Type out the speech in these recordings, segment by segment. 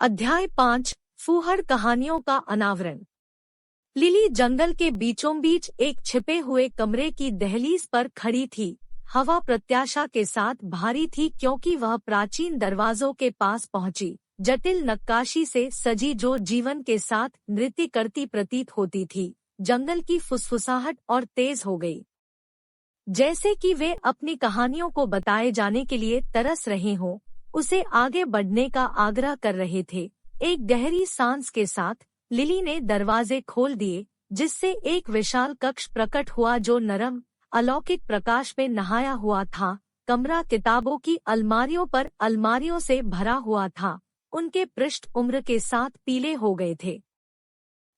अध्याय 5 फूहड़ कहानियों का अनावरण। लिली जंगल के बीचों बीच एक छिपे हुए कमरे की दहलीज पर खड़ी थी। हवा प्रत्याशा के साथ भारी थी क्योंकि वह प्राचीन दरवाजों के पास पहुंची। जटिल नक्काशी से सजी जो जीवन के साथ नृत्य करती प्रतीत होती थी। जंगल की फुसफुसाहट और तेज हो गई, जैसे कि वे अपनी कहानियों को बताए जाने के लिए तरस रहे हों, उसे आगे बढ़ने का आग्रह कर रहे थे। एक गहरी सांस के साथ लिली ने दरवाजे खोल दिए, जिससे एक विशाल कक्ष प्रकट हुआ जो नरम अलौकिक प्रकाश में नहाया हुआ था। कमरा किताबों की अलमारियों से भरा हुआ था। उनके पृष्ठ उम्र के साथ पीले हो गए थे।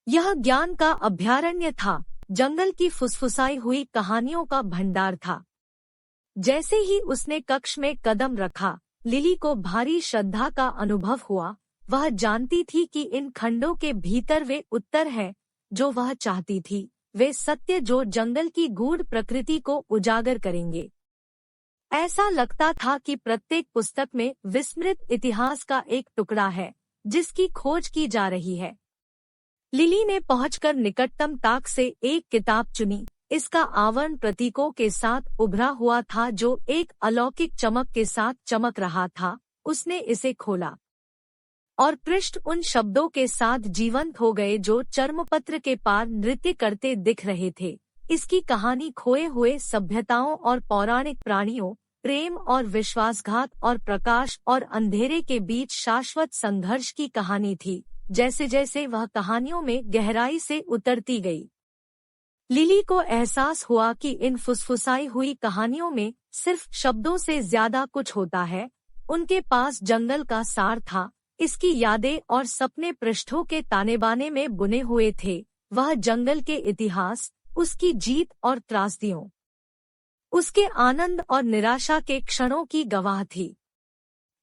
यह ज्ञान का अभयारण्य था, जंगल की फुसफुसाई हुई कहानियों का भंडार था। जैसे ही उसने कक्ष में कदम रखा, लिली को भारी श्रद्धा का अनुभव हुआ। वह जानती थी कि इन खंडों के भीतर वे उत्तर हैं जो वह चाहती थी, वे सत्य जो जंगल की गूढ़ प्रकृति को उजागर करेंगे। ऐसा लगता था कि प्रत्येक पुस्तक में विस्मृत इतिहास का एक टुकड़ा है जिसकी खोज की जा रही है। लिली ने पहुंचकर निकटतम ताक से एक किताब चुनी। इसका आवरण प्रतीकों के साथ उभरा हुआ था जो एक अलौकिक चमक के साथ चमक रहा था। उसने इसे खोला और पृष्ठ उन शब्दों के साथ जीवंत हो गए जो चर्मपत्र के पार नृत्य करते दिख रहे थे। इसकी कहानी खोए हुए सभ्यताओं और पौराणिक प्राणियों, प्रेम और विश्वासघात और प्रकाश और अंधेरे के बीच शाश्वत संघर्ष की कहानी थी। जैसे जैसे वह कहानियों में गहराई से उतरती गई, लिली को एहसास हुआ कि इन फुसफुसाई हुई कहानियों में सिर्फ शब्दों से ज्यादा कुछ होता है। उनके पास जंगल का सार था, इसकी यादें और सपने पृष्ठों के तानेबाने में बुने हुए थे। वह जंगल के इतिहास, उसकी जीत और त्रासदियों, उसके आनंद और निराशा के क्षणों की गवाह थी।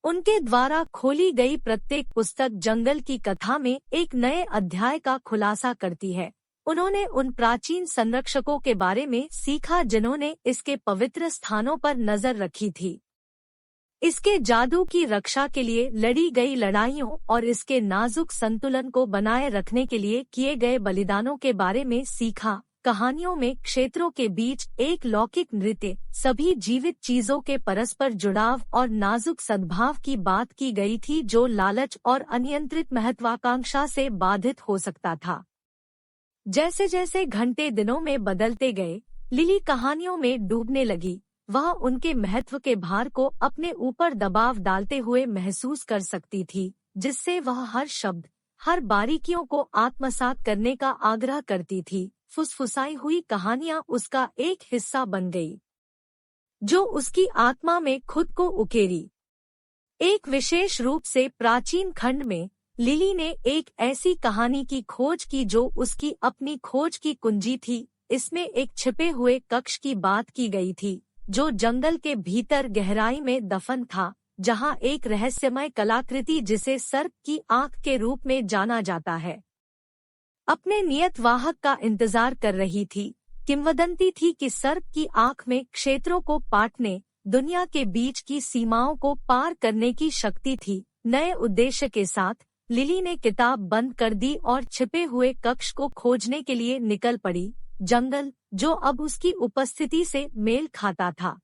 उनके द्वारा खोली गई प्रत्येक पुस्तक जंगल की कथा में एक नए अध्याय का खुलासा करती है। उन्होंने उन प्राचीन संरक्षकों के बारे में सीखा जिन्होंने इसके पवित्र स्थानों पर नजर रखी थी, इसके जादू की रक्षा के लिए लड़ी गई लड़ाइयों और इसके नाजुक संतुलन को बनाए रखने के लिए किए गए बलिदानों के बारे में सीखा। कहानियों में क्षेत्रों के बीच एक लौकिक नृत्य, सभी जीवित चीजों के परस्पर जुड़ाव और नाजुक सद्भाव की बात की गई थी जो लालच और अनियंत्रित महत्वाकांक्षा से बाधित हो सकता था। जैसे जैसे घंटे दिनों में बदलते गए, लिली कहानियों में डूबने लगी। वह उनके महत्व के भार को अपने ऊपर दबाव डालते हुए महसूस कर सकती थी, जिससे वह हर शब्द, हर बारीकियों को आत्मसात करने का आग्रह करती थी। फुसफुसाई हुई कहानियां उसका एक हिस्सा बन गई, जो उसकी आत्मा में खुद को उकेरी। एक विशेष रूप से प्राचीन खंड में लिली ने एक ऐसी कहानी की खोज की जो उसकी अपनी खोज की कुंजी थी। इसमें एक छिपे हुए कक्ष की बात की गई थी जो जंगल के भीतर गहराई में दफन था, जहां एक रहस्यमय कलाकृति जिसे सर्प की आंख के रूप में जाना जाता है, अपने नियत वाहक का इंतजार कर रही थी। किंवदंती थी कि सर्प की आंख में क्षेत्रों को पाटने, दुनिया के बीच की सीमाओं को पार करने की शक्ति थी। नए उद्देश्य के साथ लिली ने किताब बंद कर दी और छिपे हुए कक्ष को खोजने के लिए निकल पड़ी। जंगल, जो अब उसकी उपस्थिति से मेल खाता था,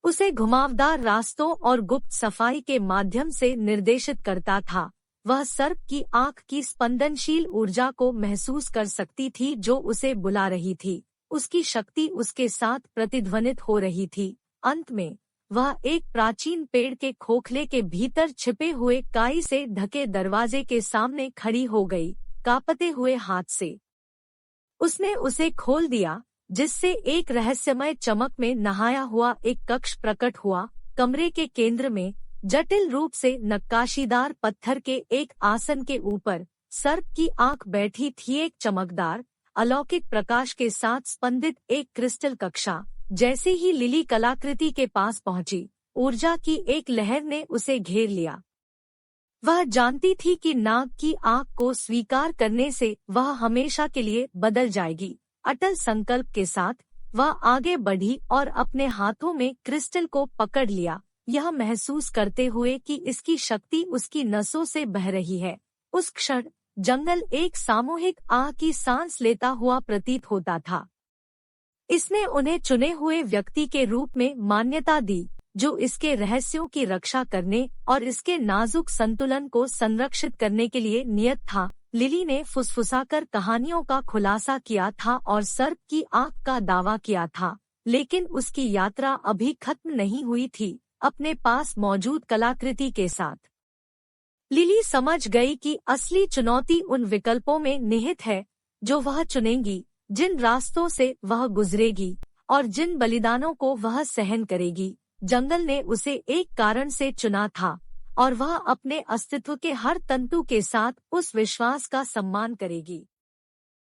उसे घुमावदार रास्तों और गुप्त सफाई के माध्यम से निर्देशित करता था। वह सर्प की आंख की स्पंदनशील ऊर्जा को महसूस कर सकती थी जो उसे बुला रही थी। उसकी शक्ति उसके साथ प्रतिध्वनित हो रही थी। अंत में वह एक प्राचीन पेड़ के खोखले के भीतर छिपे हुए काई से ढके दरवाजे के सामने खड़ी हो गई। कांपते हुए हाथ से उसने उसे खोल दिया, जिससे एक रहस्यमय चमक में नहाया हुआ एक कक्ष प्रकट हुआ। कमरे के केंद्र में जटिल रूप से नक्काशीदार पत्थर के एक आसन के ऊपर सर्प की आंख बैठी थी। एक चमकदार अलौकिक प्रकाश के साथ स्पंदित एक क्रिस्टल कक्षा। जैसे ही लिली कलाकृति के पास पहुंची, ऊर्जा की एक लहर ने उसे घेर लिया। वह जानती थी कि नाग की आंख को स्वीकार करने से वह हमेशा के लिए बदल जाएगी। अटल संकल्प के साथ वह आगे बढ़ी और अपने हाथों में क्रिस्टल को पकड़ लिया। यह महसूस करते हुए कि इसकी शक्ति उसकी नसों से बह रही है। उस क्षण जंगल एक सामूहिक आह की सांस लेता हुआ प्रतीत होता था। इसने उन्हें चुने हुए व्यक्ति के रूप में मान्यता दी, जो इसके रहस्यों की रक्षा करने और इसके नाजुक संतुलन को संरक्षित करने के लिए नियत था। लिली ने फुसफुसाकर कहानियों का खुलासा किया था और सर्प की आंख का दावा किया था, लेकिन उसकी यात्रा अभी खत्म नहीं हुई थी, अपने पास मौजूद कलाकृति के साथ। लिली समझ गई कि असली चुनौती उन विकल्पों में निहित है जो वह चुनेगी, जिन रास्तों से वह गुजरेगी और जिन बलिदानों को वह सहन करेगी। जंगल ने उसे एक कारण से चुना था और वह अपने अस्तित्व के हर तंतु के साथ उस विश्वास का सम्मान करेगी।